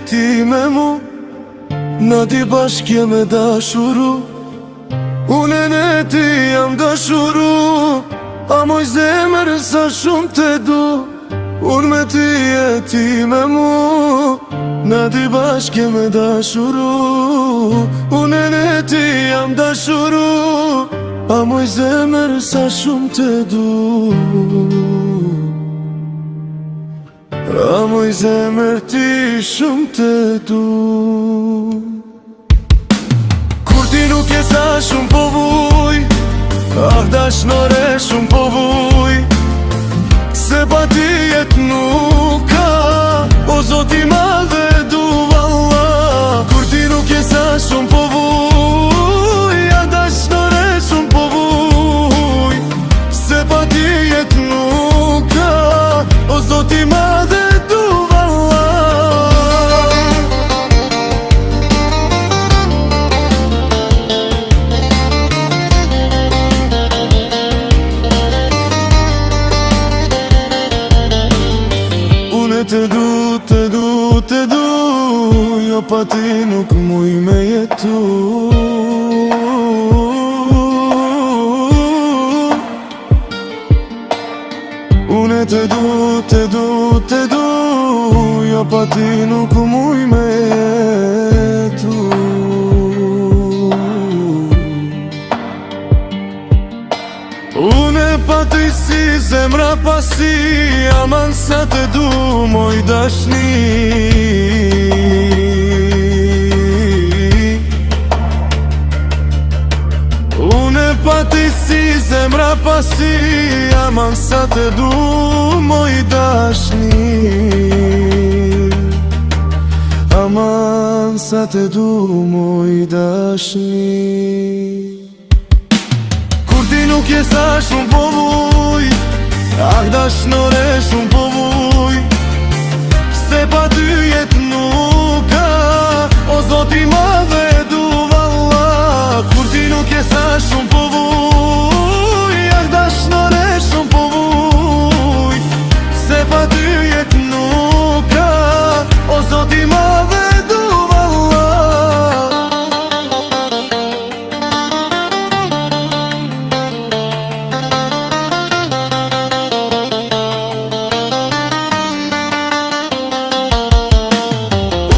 ti me mu, na di bashkje me dashuru. Unë e ne ti jam dashuru, a moj zemër sa shumë te du. Unë me ti e ti me mu, na di bashkje me dashuru. Unë e ne ti jam dashuru, a moj zemër sa shumë te du. A moj zemër ti shumë te du. Kur ti nuk je sa shumë po vuj, ah dashnore shumë po vuj, se pa ti jet nuk ka, o zoti madhe du valla. Kur ti nuk je sa shumë po vuj, ah dashnore shumë po vuj, se pa ti jet nuk ka, o zoti madhe du valla. Unë te du, te du, te du, jo pa ti nuk muj me jetu. Unë te du, te du, te du, jo pa ti nuk muj me jetu. Unë pa ti si zemra pasi, aman sa te du moj dashni. Unë pa ti si zemra pasi, aman sa te du moj dashni. Aman sa te du moj dashni. Kur ti nuk je sa shumë po vuj, ah dashnore shumë po vuj, se pa ty jet